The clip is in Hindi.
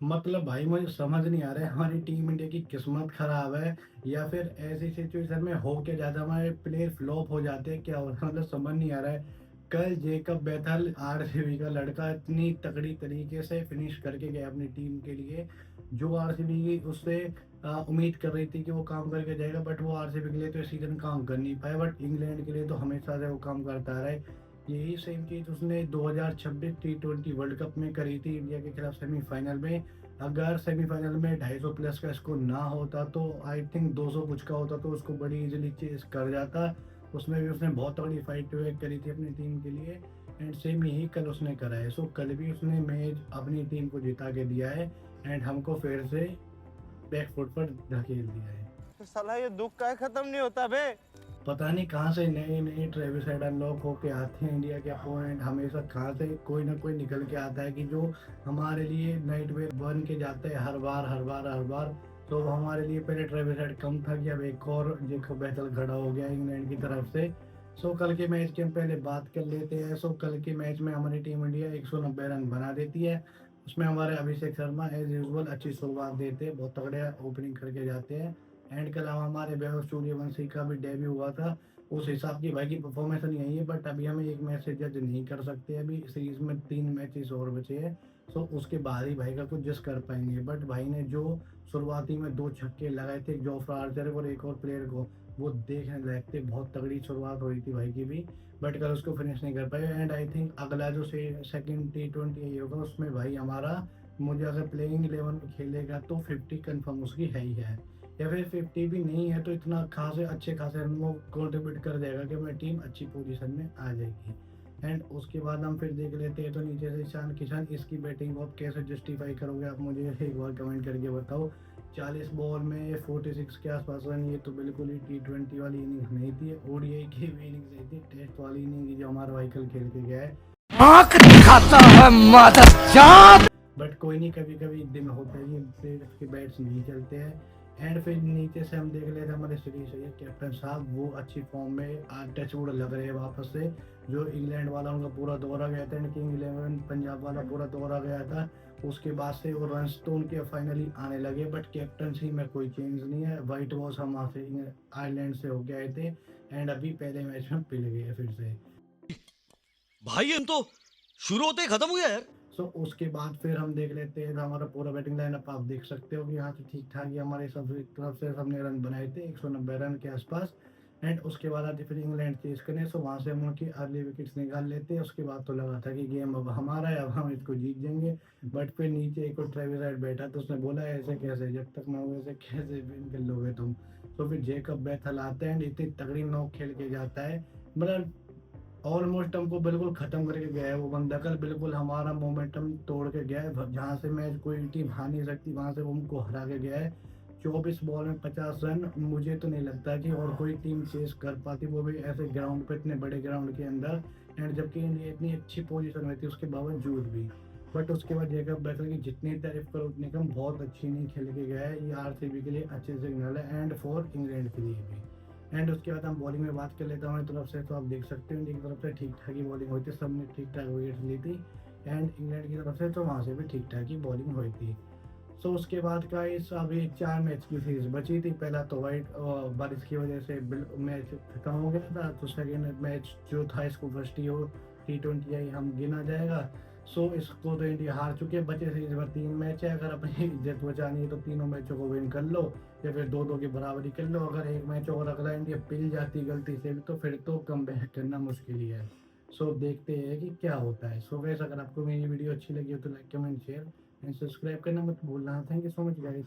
मतलब भाई मुझे समझ नहीं आ रहा है हमारी टीम इंडिया की किस्मत खराब है या फिर ऐसी सिचुएशन में हो के ज्यादा हमारे प्लेयर फ्लॉप हो जाते हैं, क्या होता है मतलब समझ नहीं आ रहा है। कल जेकब बैथल आरसीबी का लड़का इतनी तगड़ी तरीके से फिनिश करके गया अपनी टीम के लिए, जो आरसीबी की उससे उम्मीद कर रही थी कि वो काम करके जाएगा, बट वो आरसीबी के लिए तो इस सीजन काम कर नहीं पाया, बट इंग्लैंड के लिए तो हमेशा से वो काम करता रहा है। यही सेम चीज उसने 2026 T20 वर्ल्ड कप में करी थी इंडिया के खिलाफ सेमीफाइनल में। अगर सेमीफाइनल में 250 प्लस का स्कोर ना होता तो आई थिंक 200 कुछ का होता तो उसको बड़ी इजीली चेस कर जाता। उसमें भी उसने बहुत तगड़ी फाइट करी थी अपनी टीम के लिए, एंड सेम यही कल उसने करा है। सो कल भी उसने मैच अपनी टीम को जिता के दिया है एंड हमको फिर से बैक फुट पर धकेल दिया है। तो साला ये दुख का खत्म नहीं होता बे। पता नहीं कहाँ से नए नए ट्रेविस हेड अनलॉक होके आते हैं इंडिया के अपोनेंट, हमेशा कहाँ से कोई ना कोई निकल के आता है कि जो हमारे लिए नाइटमेयर बन के जाते हैं हर बार हर बार हर बार। तो हमारे लिए पहले ट्रेविस हेड कम था कि अब एक और जेको बेहतर खड़ा हो गया इंग्लैंड की तरफ से। सो कल के मैच की हम पहले बात कर लेते हैं। सो कल के मैच में हमारी टीम इंडिया 190 रन बना देती है। उसमें हमारे अभिषेक शर्मा एज यूजुअल अच्छी शुरुआत देते हैं, बहुत तगड़े ओपनिंग करके जाते हैं। एंड के अलावा हमारे वैभव सूर्यवंशी का भी डेब्यू हुआ था। उस हिसाब की भाई की परफॉर्मेंस नहीं आई है, बट अभी हम एक मैच से जज नहीं कर सकते, अभी सीरीज में 3 मैचेस और बचे हैं। सो उसके बाद ही भाई का कुछ जज कर पाएंगे, बट भाई ने जो शुरुआती में 2 छक्के लगाए थे जोफ्रा आर्चर और एक और प्लेयर को, वो देखने लायक थे। बहुत तगड़ी शुरुआत हुई थी भाई की भी, बट कल उसको फिनिश नहीं कर पाए। एंड आई थिंक अगला जो सेकंड T20 होगा उसमें भाई हमारा, मुझे अगर प्लेइंग 11 में खेलेगा तो 50 कंफर्म उसकी है ही है, या फिर 50 भी नहीं है तो इतना खासे अच्छे खासे रन वो कंट्रीब्यूट कर देगा कि हमारी टीम अच्छी पोजीशन में आ जाएगी। एंड उसके बाद हम फिर देख लेते हैं तो नीचे से ईशान किशन, इसकी बैटिंग को आप कैसे जस्टिफाई करोगे, आप मुझे एक बार कमेंट करके बताओ। 40 बॉल में 46 के आसपास रन, ये तो बिल्कुल ही T20 वाली इनिंग्स नहीं थी, ओडीआई की भी इनिंग्स नहीं थी, टेस्ट वाली इनिंग जो हमारा वाइकल खेल के गया है। आंख दिखाता है मादर। बट कोई नहीं, कभी कभी दिन होता है ये के बैट्स नहीं चलते हैं। एंड फिर नीचे से हम देख लेते हैं हमारे सीरीज है कैप्टन साहब, वो अच्छी फॉर्म में आज टचवुड लग रहे हैं वापस से। जो इंग्लैंड वाला उनका पूरा दौरा गया था, किंग 11 पंजाब वाला पूरा दौरा गया था, उसके बाद से वो रन तो उनके फाइनली आने लगे, बट कैप्टनसी में कोई चेंज नहीं है। वाइट वॉश हम वहाँ से आयरलैंड से होके आए थे, एंड अभी पहले मैच में पिल गए फिर से। भाई हम तो शुरू होते ही खत्म हो गया यार। सो उसके बाद फिर हम देख लेते हैं हमारा पूरा बैटिंग लाइनअप, आप देख सकते हो कि यहाँ से ठीक ठाक ही हमारे सब तरफ से सबने रन बनाए थे 190 रन के आसपास। एंड उसके बाद आते फिर इंग्लैंड चेज करें, सो वहाँ से हम उनकी अर्ली विकेट्स निकाल लेते हैं। उसके बाद तो लगा था कि गेम अब हमारा है, अब हम इसको जीत जाएंगे। बट फिर नीचे एक और ट्रेविस हेड बैठा तो उसने बोला ऐसे कैसे, जब तक मैं हूँ ऐसे कैसे विन कर लोगे तुम। तो फिर जेकब बैथल आता है एंड इतनी तगड़ी नॉक खेल के जाता है, मतलब ऑलमोस्ट हमको बिल्कुल खत्म करके गया है वो बंदा। कल बिल्कुल हमारा मोमेंटम तोड़ के गया है, जहाँ से मैच कोई टीम हार नहीं सकती वहां से वो हमको हरा के गया है। 24 बॉल में 50 रन, मुझे तो नहीं लगता कि और कोई टीम चेस कर पाती, वो भी ऐसे ग्राउंड पे, इतने बड़े ग्राउंड के अंदर। एंड जबकि इंडिया इतनी अच्छी पोजीशन में थी उसके बावजूद भी। बट उसके बाद जेकब बैटल की जितनी तारीफ करो उतनी कम, बहुत अच्छी इनिंग खेल के गया है, ये आरसीबी के लिए अच्छे सिग्नल है एंड फॉर इंग्लैंड के लिए भी। एंड उसके बाद हम बॉलिंग में बात कर लेते हैं हमारी तरफ से, तो आप देख सकते हैं इंडिया की तरफ से ठीक ठाक ही बॉलिंग हुई थी, सबने ठीक ठाक विकेट ली थी। एंड इंग्लैंड की तरफ से तो वहाँ से भी ठीक ठाक ही बॉलिंग हुई थी। सो उसके बाद का इस अभी 4 मैच की सीरीज बची थी। पहला तो वाइट बारिश की वजह से मैच खत्म हो गया था, तो सेकेंड मैच जो था इसको फर्स्ट ही हो T20 आई हम गिना जाएगा। सो इसको तो इंडिया हार चुके हैं, बचे सीरीज में 3 मैच है, अगर अपनी इज्जत बचानी है तो तीनों मैचों को विन कर लो, या फिर 2-2 की बराबरी कर लो। अगर एक मैच और अगला इंडिया पिल जाती गलती से भी तो फिर तो कम बैक करना मुश्किल ही है। सो देखते हैं कि क्या होता है। सो वैसे अगर आपको मेरी वीडियो अच्छी लगी हो तो like comment share and subscribe करना मत भूलना। Thank you so much guys.